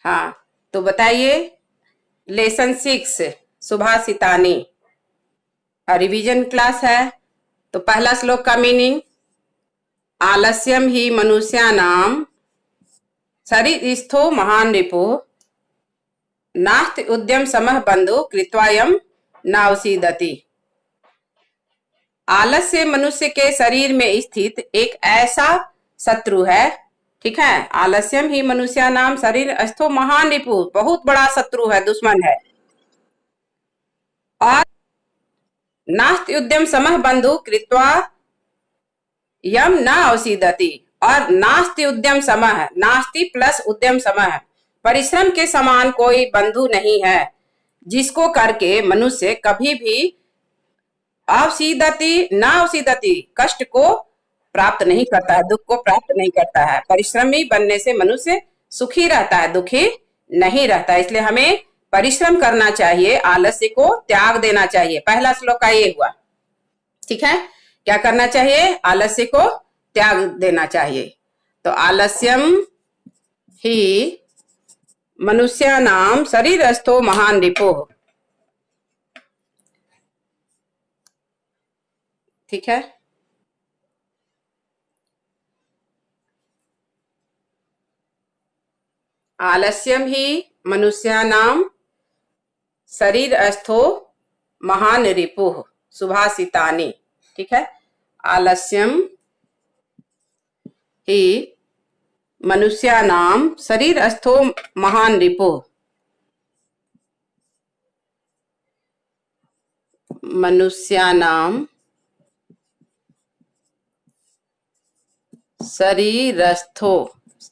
हाँ, तो बताइए। लेसन 6 सुभाषितानी रिवीजन क्लास है। तो पहला श्लोक का मीनिंग, आलस्यम ही मनुष्यानाम शरीरस्थो महान रिपु नास्ति उद्यम समः बंधु कृत्वायम नावसीदति। आलस्य मनुष्य के शरीर में स्थित एक ऐसा शत्रु है। ठीक है, आलस्यम ही मनुष्य नाम शरीर अस्थो महान रिपु, बहुत बड़ा शत्रु है, दुश्मन है। और नास्ति उद्यम समः बंधु कृत्वा यम न अवसीदति, और नास्ति उद्यम समः, नास्ति प्लस उद्यम समः, परिश्रम के समान कोई बंधु नहीं है जिसको करके मनुष्य कभी भी अवसीदति न अवसीदति कष्ट को प्राप्त नहीं करता है, दुख को प्राप्त नहीं करता है। परिश्रमी बनने से मनुष्य सुखी रहता है, दुखी नहीं रहता है। इसलिए हमें परिश्रम करना चाहिए, आलस्य को त्याग देना चाहिए। पहला श्लोक का ये हुआ। ठीक है, क्या करना चाहिए? आलस्य को त्याग देना चाहिए। तो आलस्यम ही मनुष्यानाम शरीरस्थो महान रिपुः। ठीक है, आलस्यम ही मनुष्यानाम शरीरस्थो महान रिपुः सुभाषितानि। ठीक है, आलस्यम ही मनुष्यानाम शरीरस्थो महान रिपुः, मनुष्यानाम शरीरस्थो,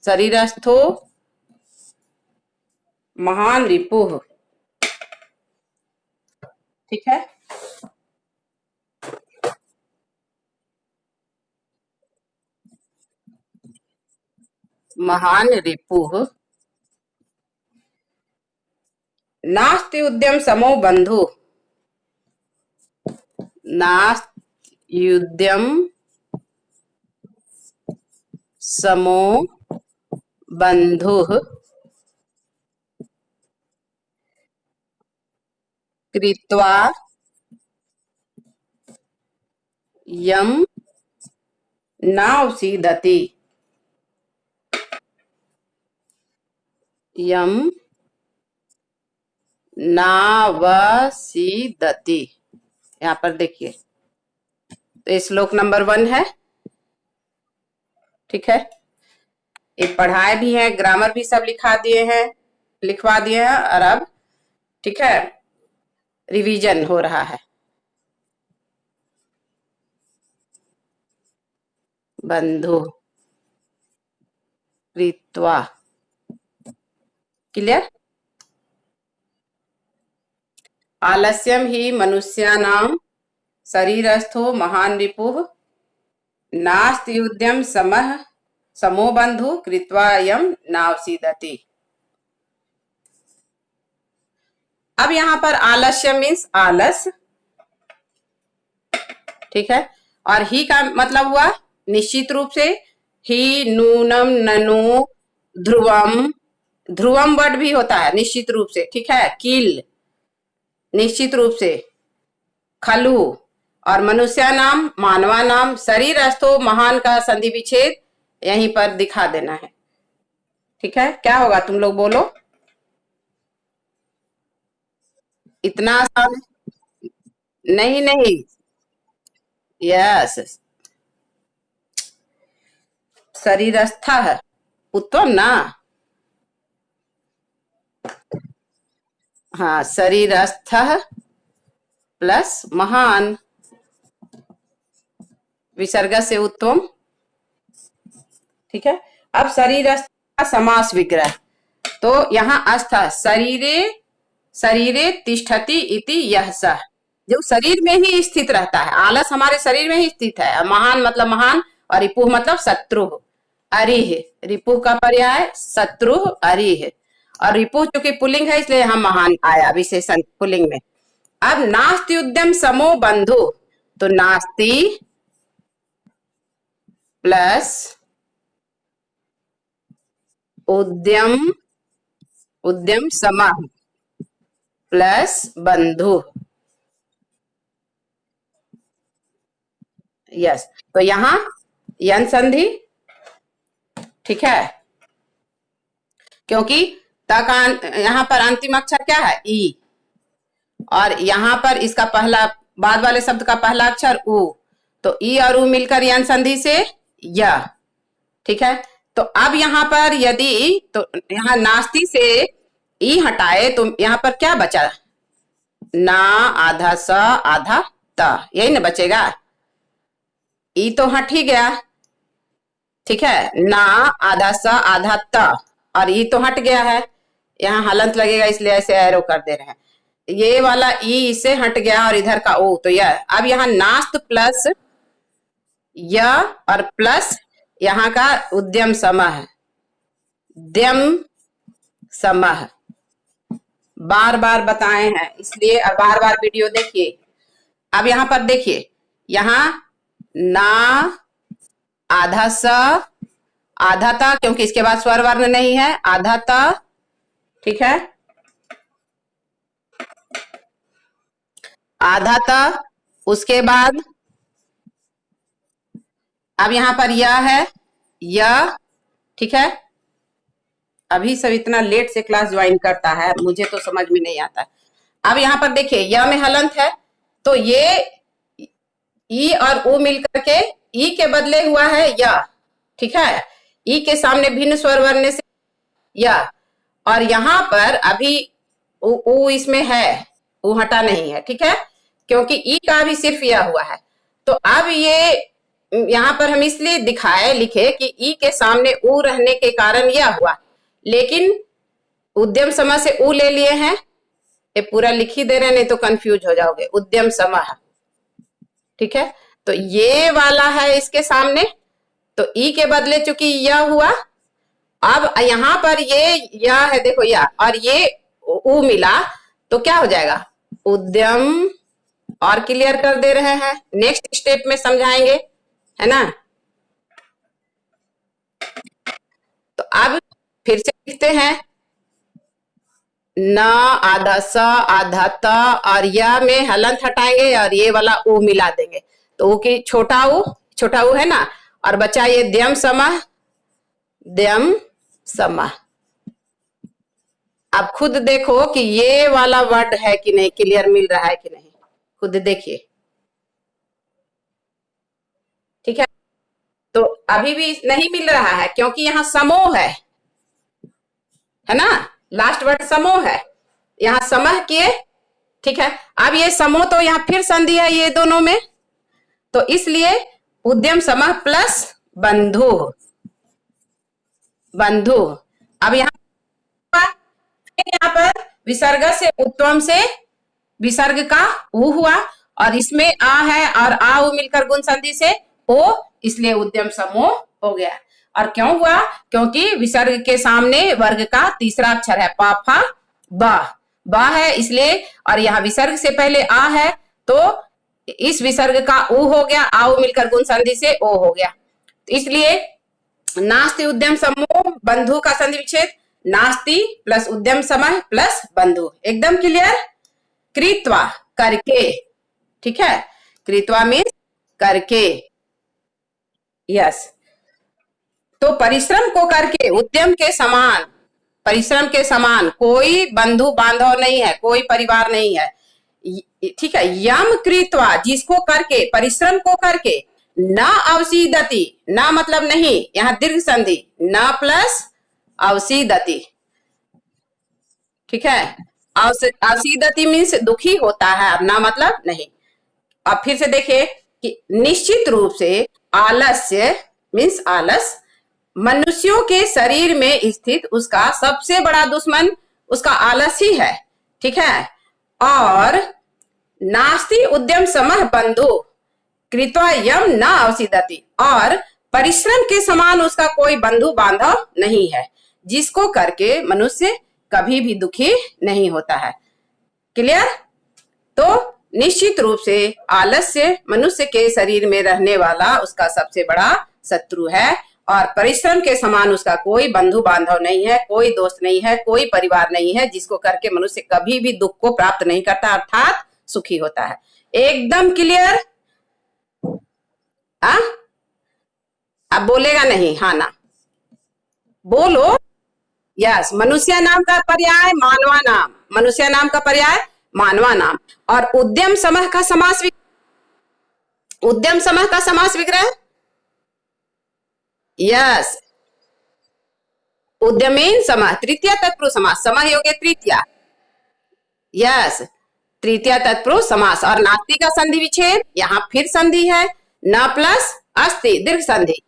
शरीरस्थो महान रिपुः। ठीक है, महान रिपुः नास्ति उद्यम समो बंधु, नास्ति उद्यम समो बंधुः कृत्वा यम नावसीदति, यम नावसीदति। यहाँ पर देखिए, तो श्लोक नंबर 1 है। ठीक है, ये पढ़ाए भी हैं, ग्रामर भी सब लिखवा दिए हैं, और अब ठीक है रिवीजन हो रहा है। बंधु कृत्वा, क्लियर। आलस्यम ही मनुष्यानाम शरीरस्थो महान रिपुः नास्ति उद्यम समः समो बंधु कृत्वा यम नावसीदति। अब यहाँ पर आलस्य मीन्स आलस। ठीक है, और ही का मतलब हुआ निश्चित रूप से, ही नूनम ननु ध्रुवम, ध्रुवम वर्ड भी होता है निश्चित रूप से। ठीक है, किल निश्चित रूप से, खलु, और मनुष्य नाम मानवा नाम शरीर अस्थो महान का संधि विच्छेद यहीं पर दिखा देना है। ठीक है, क्या होगा तुम लोग बोलो? इतना आसान? नहीं नहीं, यस, शरीरस्थ है उत्तम ना। हाँ, शरीरस्थ प्लस महान विसर्ग से उत्तम। ठीक है, अब शरीरस्थ का समास विग्रह, तो यहाँ अस्थ शरीरे, शरीरे तिष्ठति इति यह सह, जो शरीर में ही स्थित रहता है। आलस हमारे शरीर में ही स्थित है। महान मतलब महान, और रिपुह मतलब शत्रु। अरिह, रिपुह का पर्याय शत्रु अरिह, और रिपुह चूंकि पुल्लिंग है इसलिए यहाँ महान आया विशेषण पुल्लिंग में। अब नास्ति उद्यम समो बंधु, तो नास्ति प्लस उद्यम उद्यम समः प्लस बंधु। यस, तो यहाँ यन संधि, ठीक है, क्योंकि त का यहाँ पर अंतिम अक्षर क्या है, ई, और यहाँ पर इसका पहला, बाद वाले शब्द का पहला अक्षर उ, तो ई और उ मिलकर यन संधि से य, ठीक है। तो अब यहाँ पर यदि, तो यहाँ नास्ति से ई हटाए तो यहाँ पर क्या बचा, ना आधा स आधा त, यही ना बचेगा। ई तो हट ही गया, ठीक है, ना आधा स आधा त, और ई तो हट गया है, यहाँ हलंत लगेगा इसलिए ऐसे एरो कर दे रहे हैं। ये वाला ई इससे हट गया और इधर का ओ, तो यह, अब यहाँ नास्त प्लस य और प्लस यहाँ का उद्यम समः, द्यम समः, बार बार बताए हैं इसलिए अब बार बार वीडियो देखिए। अब यहाँ पर देखिए, यहाँ ना आधा स आधा ता, क्योंकि इसके बाद स्वर वर्ण नहीं है, आधा ता, ठीक है, आधा ता, उसके बाद अब यहाँ पर यह है, यह, ठीक है। अभी सब इतना लेट से क्लास ज्वाइन करता है, मुझे तो समझ में नहीं आता। अब यहाँ पर देखिए, यह में हलंत है, तो ये ई और उ मिलकर के ई के बदले हुआ है या, ठीक है, ई के सामने भिन्न स्वर वर्ण से या, और यहाँ पर अभी उ इसमें है, उ हटा नहीं है, ठीक है, क्योंकि ई का भी सिर्फ यह हुआ है। तो अब ये यहाँ पर हम इसलिए दिखाए लिखे कि ई के सामने उ रहने के कारण यह हुआ, लेकिन उद्यम समः से उ ले लिए हैं, ये पूरा लिख ही दे रहे, नहीं तो कंफ्यूज हो जाओगे, उद्यम समः, ठीक है। तो ये वाला है इसके सामने, तो ई के बदले चूंकि यह हुआ, अब यहाँ पर ये यह है, देखो यह, और ये उ मिला, तो क्या हो जाएगा, उद्यम, और क्लियर कर दे रहे हैं, नेक्स्ट स्टेप में समझाएंगे, है ना। तो अब फिर से लिखते हैं, न आधा स आधा त, और यह में हलंत हटाएंगे और ये वाला उ मिला देंगे, तो उ की छोटा उ है ना, और बचा ये द्यम समः, द्यम समः। अब खुद देखो कि ये वाला वर्ड है कि नहीं, क्लियर मिल रहा है कि नहीं, खुद देखिए, ठीक है। तो अभी भी नहीं मिल रहा है क्योंकि यहाँ समोह है ना, लास्ट वर्ड समोह है, यहाँ समः किए, ठीक है। अब ये समोह तो यहाँ फिर संधि है ये दोनों में, तो इसलिए उद्यम समः प्लस बंधु, बंधु। अब यहाँ पर विसर्ग से उत्तम से विसर्ग का उ हुआ, और इसमें आ है और आ उ मिलकर गुण संधि से ओ, इसलिए उद्यम समूह हो गया। और क्यों हुआ, क्योंकि विसर्ग के सामने वर्ग का तीसरा अक्षर है, पा फा बा है इसलिए, और यहाँ विसर्ग से पहले आ है, तो इस विसर्ग का उ हो गया, आ उ मिलकर गुण संधि से ओ हो गया, तो इसलिए नास्ति उद्यम समूह बंधु का संधि विच्छेद, नास्ति प्लस उद्यम समः प्लस बंधु, एकदम क्लियर। कृत्वा, करके, ठीक है, कृत्वा मीन्स करके, यस। तो परिश्रम को करके, उद्यम के समान, परिश्रम के समान, कोई बंधु बांधव नहीं है, कोई परिवार नहीं है, ठीक है। यम कृत्वा, जिसको करके, परिश्रम को करके, न अवसीदति, न मतलब नहीं, यहाँ दीर्घ संधि, न प्लस अवसीदति, ठीक है। अवसीदति मीन्स दुखी होता है, न मतलब नहीं। अब फिर से देखिए कि निश्चित रूप से आलस्य मीन्स आलस, मनुष्यों के शरीर में स्थित उसका सबसे बड़ा दुश्मन उसका आलस ही है, ठीक है। और नास्ति उद्यम समः बंधु कृत्वा यम न अवसीदति, और परिश्रम के समान उसका कोई बंधु बांधव नहीं है, जिसको करके मनुष्य कभी भी दुखी नहीं होता है, क्लियर। तो निश्चित रूप से आलस्य मनुष्य के शरीर में रहने वाला उसका सबसे बड़ा शत्रु है, और परिश्रम के समान उसका कोई बंधु बांधव नहीं है, कोई दोस्त नहीं है, कोई परिवार नहीं है, जिसको करके मनुष्य कभी भी दुख को प्राप्त नहीं करता अर्थात सुखी होता है। एकदम क्लियर? हाँ, अब बोलेगा नहीं? हाँ ना, बोलो। यस, मनुष्य नाम का पर्याय मानवा नाम, मनुष्य नाम का पर्याय मानवा नाम। और उद्यम समह का समास, उद्यम समह का समास विग्रह, यस, उद्यमेन समः तृतीया तत्पुरुष समास, समः योगे तृतीया, यस, तृतीया तत्पुरुष समास। और नास्ति का संधि विच्छेद, यहां फिर संधि है, न प्लस अस्ति दीर्घ संधि,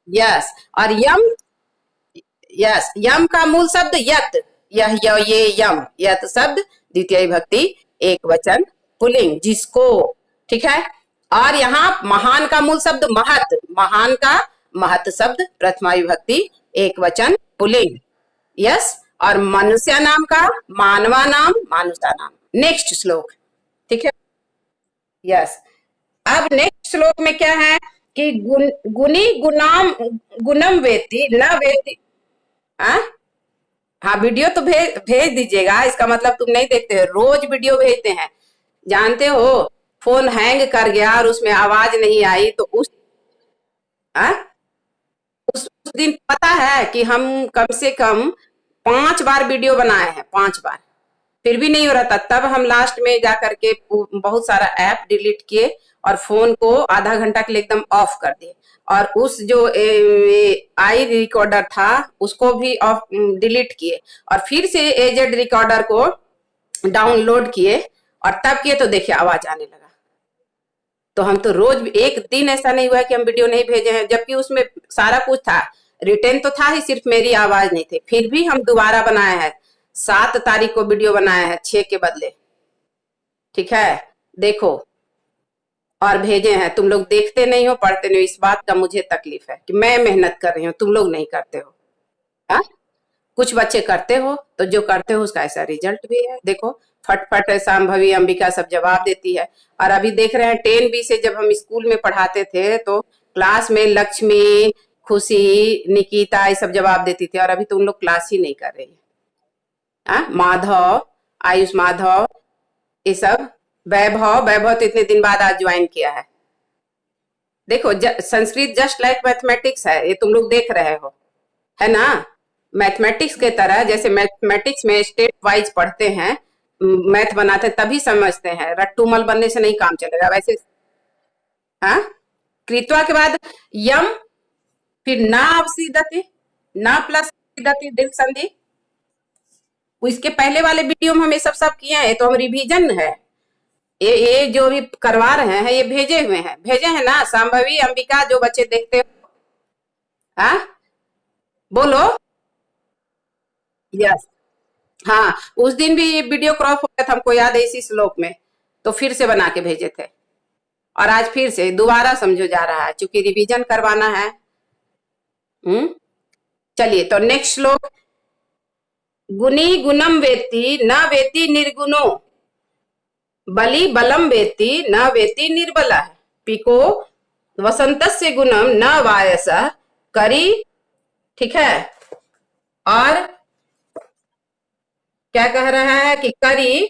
यस। और यम, यस, यम का मूल शब्द यत, यह ये यम, यत शब्द द्वितीय विभक्ति एक वचन पुल्लिंग, जिसको, ठीक है। और यहाँ महान का मूल शब्द महत, महान का महत शब्द प्रथमा विभक्ति एक वचन पुल्लिंग, यस। और मनुष्य नाम का मानवा नाम मानुषा नाम। नेक्स्ट श्लोक, ठीक है, यस। अब नेक्स्ट श्लोक में क्या है कि गुनी गुनाम गुणम वेति न वेति। हाँ, वीडियो तो भेज दीजिएगा, इसका मतलब तुम नहीं देखते हो, रोज वीडियो भेजते हैं, जानते हो। फोन हैंग कर गया और उसमें आवाज नहीं आई तो उस दिन पता है कि हम कम से कम 5 बार वीडियो बनाए हैं, 5 बार, फिर भी नहीं हो रहा था। तब हम लास्ट में जा करके बहुत सारा ऐप डिलीट किए और फोन को आधा घंटा के लिए एकदम ऑफ कर दिए, और उस जो आई रिकॉर्डर था उसको भी ऑफ डिलीट किए, और फिर से एजेड रिकॉर्डर को डाउनलोड किए, और तब किए तो देखिए आवाज आने लगा। तो हम तो रोज, एक दिन ऐसा नहीं हुआ कि हम वीडियो नहीं भेजे हैं, जबकि उसमें सारा कुछ था, रिटर्न तो था ही, सिर्फ मेरी आवाज नहीं थी। फिर भी हम दोबारा बनाए हैं, 7 तारीख को वीडियो बनाया है 6 के बदले, ठीक है, देखो, और भेजे हैं। तुम लोग देखते नहीं हो, पढ़ते नहीं हो, इस बात का मुझे तकलीफ है कि मैं मेहनत कर रही हूँ, तुम लोग नहीं करते हो। हा? कुछ बच्चे करते हो, तो जो करते हो उसका ऐसा रिजल्ट भी है। देखो, फटफट सांभवी अंबिका सब जवाब देती है। और अभी देख रहे हैं 10B से जब हम स्कूल में पढ़ाते थे तो क्लास में लक्ष्मी, खुशी, निकिता ये सब जवाब देती थी, और अभी तुम लोग क्लास ही नहीं कर रही है। माधव, आयुष माधव, ये सब, वैभव, वैभव तो इतने दिन बाद आज ज्वाइन किया है। देखो, संस्कृत जस्ट लाइक मैथमेटिक्स है, ये तुम लोग देख रहे हो, है ना। मैथमेटिक्स के तरह, जैसे मैथमेटिक्स में स्टेप वाइज पढ़ते हैं, मैथ बनाते हैं तभी समझते हैं, रट्टूमल बनने से नहीं काम चलेगा। वैसे हाँ, कृत्वा के बाद यम, फिर ना अवसीदति, ना प्लस दीर्घ संधि। इसके पहले वाले वीडियो में हम ये सब किए हैं, तो हम रिवीजन है, ये जो भी करवा रहे हैं ये भेजे हुए हैं, भेजे हैं ना संभवी अंबिका, जो बच्चे देखते हो। हाँ, बोलो, यस। हाँ, उस दिन भी ये वीडियो क्रॉप हो गया था, हमको याद है, इसी श्लोक में, तो फिर से बना के भेजे थे, और आज फिर से दोबारा समझो जा रहा है, चूंकि रिवीजन करवाना है। चलिए, तो नेक्स्ट श्लोक, गुनी गुणम वेति न वेति निर्गुणो, बलि बलम वेति न वेति निर्बला, पिको वसंतस्य गुणम न वायस करी, ठीक है। और क्या कह रहा है कि करी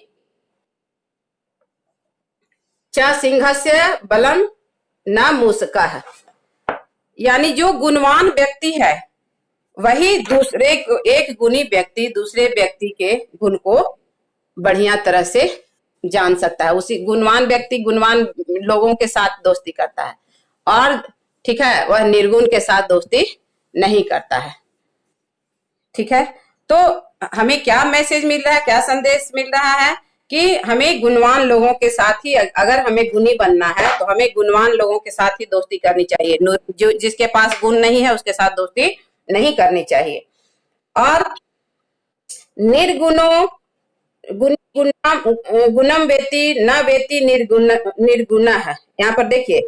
च सिंहस्य बलम न मूसकः, यानी जो गुणवान व्यक्ति है वही दूसरे, एक गुणी व्यक्ति दूसरे व्यक्ति के गुण को बढ़िया तरह से जान सकता है। उसी गुणवान व्यक्ति गुणवान लोगों के साथ दोस्ती करता है, और ठीक है, वह निर्गुण के साथ दोस्ती नहीं करता है, ठीक है। तो हमें क्या मैसेज मिल रहा है, क्या संदेश मिल रहा है कि हमें गुणवान लोगों के साथ ही, अगर हमें गुणी बनना है तो हमें गुणवान लोगों के साथ ही दोस्ती करनी चाहिए, जो जिसके पास गुण नहीं है उसके साथ दोस्ती नहीं करनी चाहिए। और निर्गुणों गुणम वेति न वेति निर्गुण है, यहाँ पर देखिए,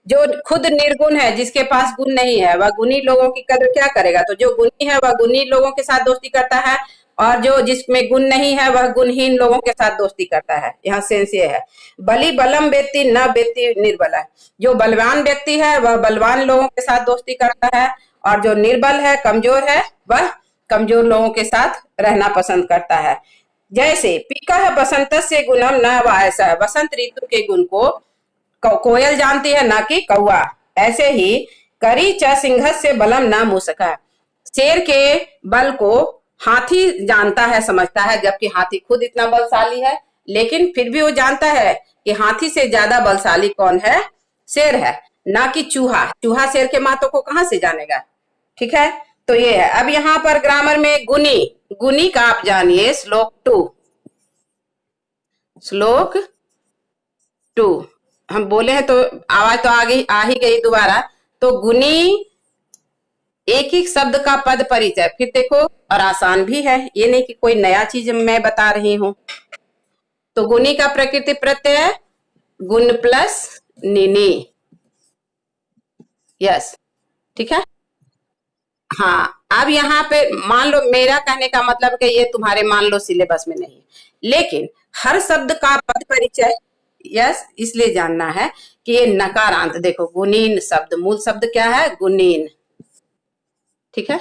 जो खुद निर्गुण है, जिसके पास गुण नहीं है, वह गुणी लोगों की कदर क्या करेगा। तो जो गुणी है वह गुणी लोगों के साथ दोस्ती करता है, और जो जिसमें गुण नहीं है वह गुणहीन लोगों के साथ दोस्ती करता है। यहाँ सेंस ये है, बलि बलम व्यक्ति न व्यक्ति निर्बल। जो बलवान व्यक्ति है वह बलवान लोगों के साथ दोस्ती करता है, और जो निर्बल है, कमजोर है, वह कमजोर लोगों के साथ रहना पसंद करता है। जैसे पीका बसंत से गुणम न वायस, बसंत ऋतु के गुण को कोयल जानती है ना कि कौआ। ऐसे ही करी च सिंह से बलम न मूसका, शेर के बल को हाथी जानता है, समझता है, जबकि हाथी खुद इतना बलशाली है, लेकिन फिर भी वो जानता है कि हाथी से ज्यादा बलशाली कौन है, शेर है, ना कि चूहा। चूहा शेर के मातों को कहां से जानेगा। ठीक है, तो ये है। अब यहाँ पर ग्रामर में गुनी, गुनी का आप जानिए श्लोक 2। श्लोक 2 हम बोले हैं तो आवाज तो आ ही गई दोबारा। तो गुनी एक एक शब्द का पद परिचय, फिर देखो, और आसान भी है, ये नहीं कि कोई नया चीज मैं बता रही हूं। तो गुनी का प्रकृति प्रत्यय गुण प्लस निनी। यस, ठीक है। हाँ, अब यहाँ पे मान लो, मेरा कहने का मतलब कि ये तुम्हारे मान लो सिलेबस में नहीं है, लेकिन हर शब्द का पद परिचय यस इसलिए जानना है कि ये नकारांत, देखो गुणीन शब्द, मूल शब्द क्या है, गुणीन। ठीक है,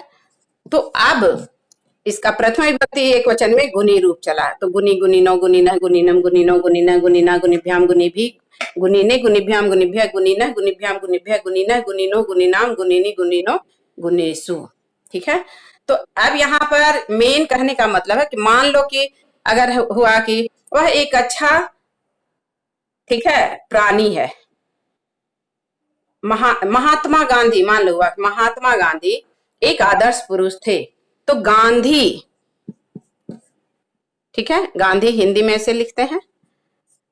तो अब इसका प्रथम विभक्ति एक वचन में गुणी रूप चला, तो गुनी गुणिनो गुणिनः गुणिनम गुणिनो गुणिनः गुणिना गुणिभ्याम गुणिभि गुणिने गुणिभ्याम गुणिभ्यः गुणिनः गुणिभ्याम गुणिभ्यः गुणिनः गुणिनो गुणिनाम गुणिनि गुणिनो गुणेशु। ठीक है, तो अब यहाँ पर मेन कहने का मतलब है कि मान लो कि अगर हुआ कि वह एक अच्छा, ठीक है, प्राणी है। महात्मा गांधी, मान लो हुआ महात्मा गांधी एक आदर्श पुरुष थे, तो गांधी, ठीक है, गांधी हिंदी में ऐसे लिखते हैं,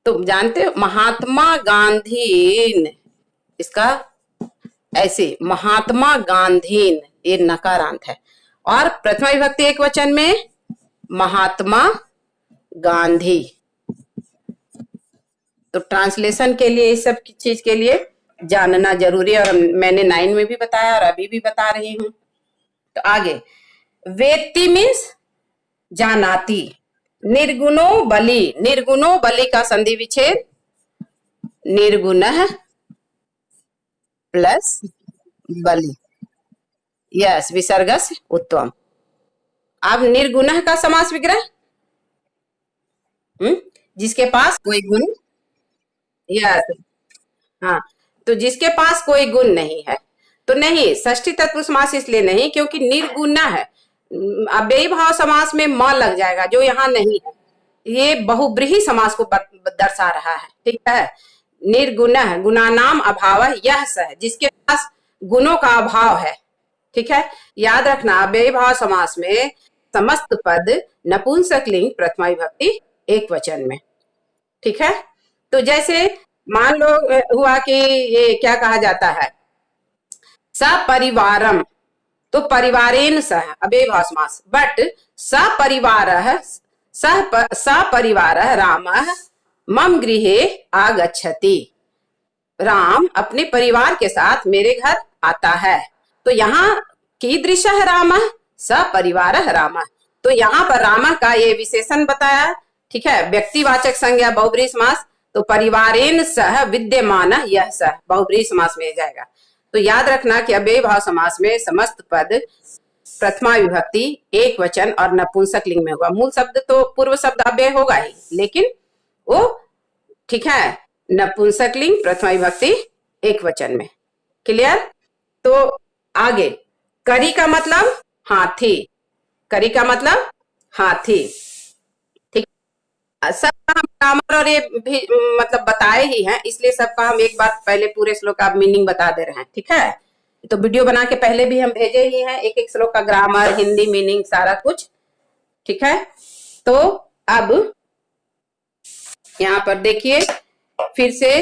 तो जानते हो महात्मा गांधी, इसका ऐसे महात्मा गांधी, ये नकारांत है। और प्रथमा विभक्ति एक वचन में महात्मा गांधी। तो ट्रांसलेशन के लिए, इस सब चीज के लिए जानना जरूरी है, और मैंने 9 में भी बताया और अभी भी बता रही हूं। तो आगे, वेत्ति मीन्स जानाती, निर्गुणो बलि, निर्गुणो बलि का संधि विच्छेद निर्गुणः प्लस बलि। यस, विसर्गस उत्तम। अब निर्गुणः का समास विग्रह, जिसके पास कोई गुण, यस, हाँ, तो जिसके पास कोई गुण नहीं है, तो नहीं, षष्ठी तत्पुरुष समास इसलिए नहीं क्योंकि निर्गुण है। अव्ययी भाव समास में म लग जाएगा, जो यहाँ नहीं है, ये बहुब्रीहि समास को दर्शा रहा है। ठीक है, निर्गुण, गुणानाम अभाव यह सह, जिसके पास गुणों का अभाव है। ठीक है, याद रखना, अव्ययी भाव समास में समस्त पद नपुंसकलिंग प्रथमा विभक्ति एक वचन में। ठीक है, तो जैसे मान लो हुआ कि ये क्या कहा जाता है, सपरिवारम, तो परिवारेण सह अव्ययी भाव समास, बट सपरिवारः सपरिवारः रामः मम गृहे आगच्छति, राम अपने परिवार के साथ मेरे घर आता है। तो यहाँ कीदृशः रामः, सपरिवारः रामः, तो यहाँ पर रामः का ये विशेषण बताया। ठीक है, व्यक्तिवाचक संज्ञा बहुब्रीहि समास, तो परिवारेण सह विद्यमान यह सह बहुब्रीहि समास में जाएगा। तो याद रखना कि अव्ययी भाव समास में समस्त पद प्रथमा विभक्ति एक वचन और नपुंसक लिंग में होगा। मूल शब्द तो पूर्व शब्द अव्यय होगा ही, लेकिन वो, ठीक है, नपुंसक लिंग प्रथमा विभक्ति एक वचन में। क्लियर। तो आगे, करी का मतलब हाथी, करी का मतलब हाथी। ठीक, सबका हम ग्रामर और ये भी मतलब बताए ही हैं, इसलिए सबका हम एक बार पहले पूरे श्लोक का मीनिंग बता दे रहे हैं। ठीक है, तो वीडियो बना के पहले भी हम भेजे ही हैं, एक एक श्लोक का ग्रामर, हिंदी मीनिंग, सारा कुछ। ठीक है, तो अब यहाँ पर देखिए फिर से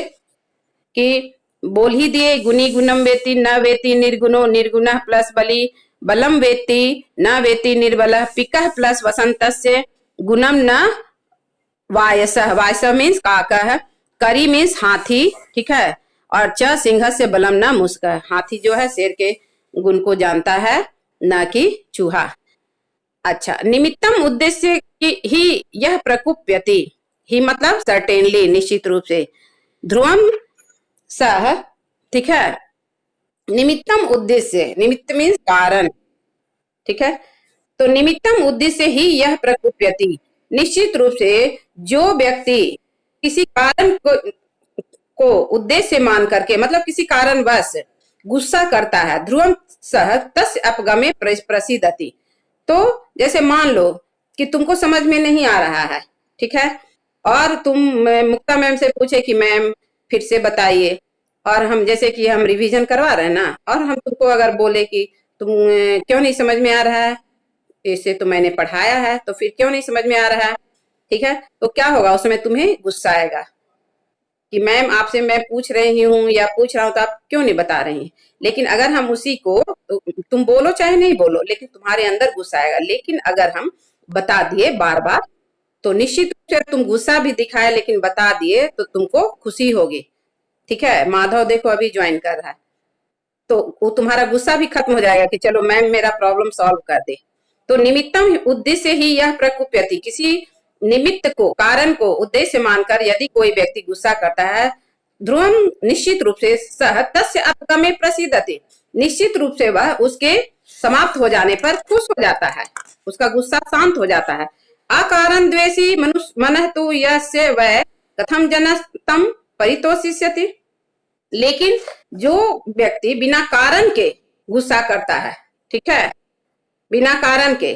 कि बोल ही दिए, गुनी गुणम वेति न वेति निर्गुणो निर्गुणः प्लस बलि, बलम वेति न वेति निर्बलः, पिकः प्लस वसंतस्य गुणम न वायसः, वायसः मीन्स काकः, करी मीन्स हाथी। ठीक है, और च सिंह से बलम न मुस्क, हाथी जो है शेर के गुण को जानता है, न कि चूहा। अच्छा, निमित्तम उद्देश्य की ही यह प्रकुप्यति, ही मतलब सर्टेनली, निश्चित रूप से, ध्रुवम सह, ठीक है। निमित्तम उद्देश्य, निमित्त मीन्स कारण, ठीक है। तो निमित्तम उद्देश्य ही यह प्रकुप्यति, निश्चित रूप से जो व्यक्ति किसी कारण को उद्देश्य मान करके, मतलब किसी कारणवश गुस्सा करता है, ध्रुवम सह तस्य अपगमे प्रसिद्धति। तो जैसे मान लो कि तुमको समझ में नहीं आ रहा है, ठीक है, और तुम मुक्ता मैम से पूछे कि मैम फिर से बताइए, और हम जैसे कि हम रिवीजन करवा रहे हैं ना, और हम तुमको अगर बोले कि तुम क्यों नहीं समझ में आ रहा है, इसे तो मैंने पढ़ाया है, तो फिर क्यों नहीं समझ में आ रहा है, ठीक है, तो क्या होगा, उसमें तुम्हें गुस्सा आएगा कि मैम आपसे मैं पूछ रही हूँ या पूछ रहा हूँ तो आप क्यों नहीं बता रही हैं। लेकिन अगर हम उसी को, तुम बोलो चाहे नहीं बोलो, लेकिन तुम्हारे अंदर गुस्सा आएगा। लेकिन अगर हम बता दिए बार बार, तो निश्चित रूप से तुम गुस्सा भी दिखाए लेकिन बता दिए तो तुमको खुशी होगी, ठीक है। माधव देखो अभी ज्वाइन कर रहा है, तो वो तुम्हारा गुस्सा भी खत्म हो जाएगा कि चलो मैम मेरा प्रॉब्लम सॉल्व कर दे। तो निमित्तम उद्देश्य ही यह प्रकुप्यति, किसी निमित्त को, कारण को उद्देश्य मानकर यदि कोई व्यक्ति गुस्सा करता है, ध्रुवम निश्चित रूप से सह तस्य अपगमे प्रसिद्धति, निश्चित रूप से वह उसके समाप्त हो जाने पर खुश हो जाता है, उसका गुस्सा शांत हो जाता है। अकारण द्वेषी मनुष्य मन तो यस्य वै कथम जनस्तम परितोषिष्यति, लेकिन जो व्यक्ति बिना कारण के गुस्सा करता है, ठीक है, बिना कारण के,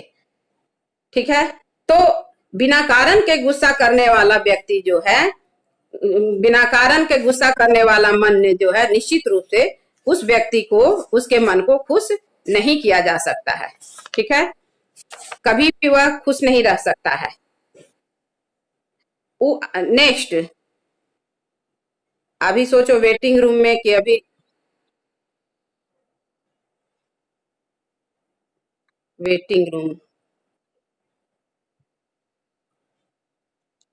ठीक है, तो बिना कारण के गुस्सा करने वाला व्यक्ति जो है, बिना कारण के गुस्सा करने वाला मन जो है, निश्चित रूप से उस व्यक्ति को, उसके मन को खुश नहीं किया जा सकता है, ठीक है, कभी भी वह खुश नहीं रह सकता है। नेक्स्ट, अभी सोचो वेटिंग रूम में कि अभी वेटिंग रूम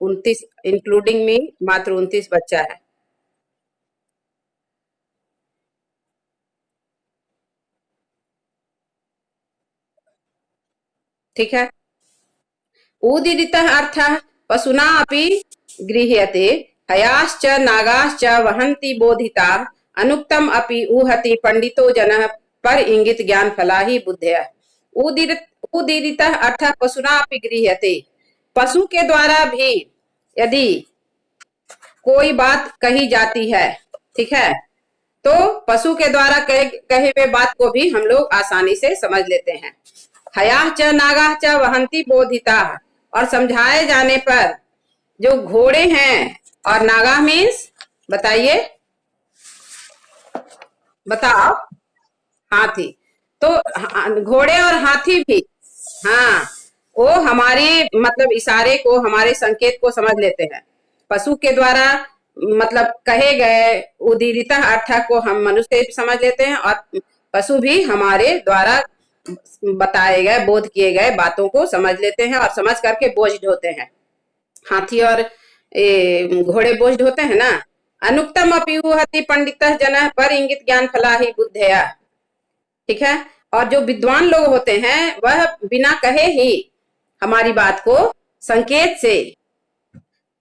29, इंक्लूडिंग मी मात्र 29 बच्चा है, ठीक है। उदीरितः अर्थः पशुना अपि गृह्यते, हयाश्च नागाश्च वहन्ति बोधिता, अनुक्तम अपि ऊहति पंडितो जनः पर इंगित ज्ञान फला ही बुद्धया। उदीरितः अर्थः पशुना अपि गृह्यते, पशु के द्वारा भी यदि कोई बात कही जाती है, ठीक है, तो पशु के द्वारा कहे हुए बात को भी हम लोग आसानी से समझ लेते हैं। हया च नागा च वहंती बोधिता, और समझाए जाने पर जो घोड़े हैं, और नागा मीन्स, बताइए, बताओ, हाथी, तो घोड़े और हाथी भी, हाँ, वो हमारे मतलब इशारे को, हमारे संकेत को समझ लेते हैं। पशु के द्वारा मतलब कहे गए उदीरिता अर्थ को हम मनुष्य समझ लेते हैं, और पशु भी हमारे द्वारा बताए गए, बोध किए गए बातों को समझ लेते हैं, और समझ करके बोझ ढोते हैं। हाथी और घोड़े बोझ ढोते हैं ना। अनुक्तम अपि पंडित जन पर इंगित ज्ञान फला ही बुद्धया, ठीक है, और जो विद्वान लोग होते हैं वह बिना कहे ही हमारी बात को संकेत से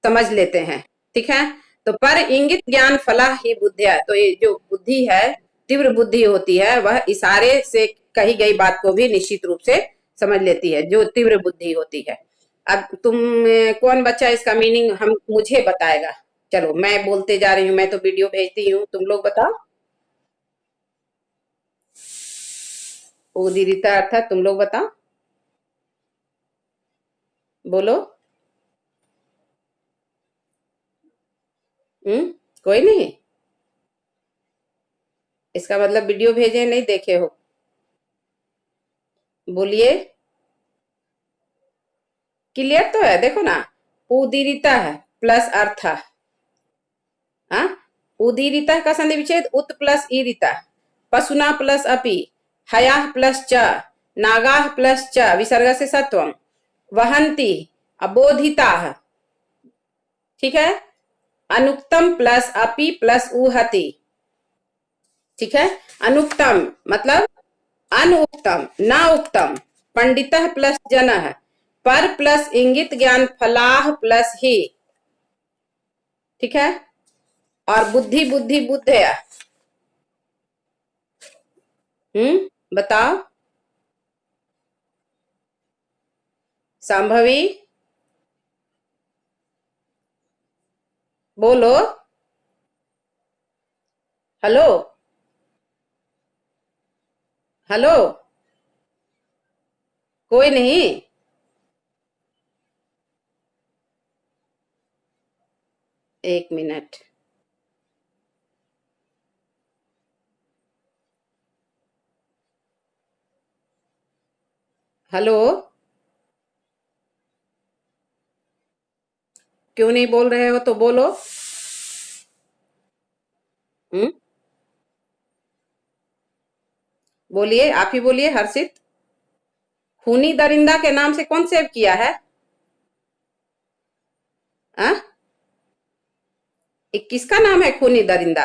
समझ लेते हैं, ठीक है। तो पर इंगित ज्ञान फला ही बुद्धिया, तो ये जो बुद्धि है, तीव्र बुद्धि होती है, वह इशारे से कही गई बात को भी निश्चित रूप से समझ लेती है, जो तीव्र बुद्धि होती है। अब तुम कौन बच्चा इसका मीनिंग हम मुझे बताएगा। चलो मैं बोलते जा रही हूँ, मैं तो वीडियो भेजती हूँ, तुम लोग बताओ। उदीरिता अर्थात तुम लोग बताओ, बोलो। कोई नहीं, इसका मतलब वीडियो भेजे नहीं देखे हो, बोलिए। क्लियर तो है, देखो ना, उदीरिता है प्लस अर्थ, हाँ, उदीरिता का संधि विच्छेद उत प्लस ईरिता, पशुना प्लस अपि, हया प्लस च, नागा प्लस च विसर्ग से सत्वम, वहंती अबोधिता, ठीक है, अनुक्तम प्लस अपि प्लस उहति, ठीक है। अनुक्तम मतलब अनुक्तम, ना उक्तम, पंडितः प्लस जनः, पर प्लस इंगित ज्ञान फलाह प्लस ही, ठीक है। और बुद्धि बुद्धि बुद्धया, बताओ। संभवी, बोलो। हेलो, हेलो, कोई नहीं। एक मिनट। हेलो, क्यों नहीं बोल रहे हो, तो बोलो। हम्म, बोलिए, आप ही बोलिए हर्षित। खूनी दरिंदा के नाम से कौन सेव किया है? आ? ये किसका नाम है खूनी दरिंदा?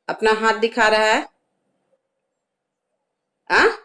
अपना हाथ दिखा रहा है। आ?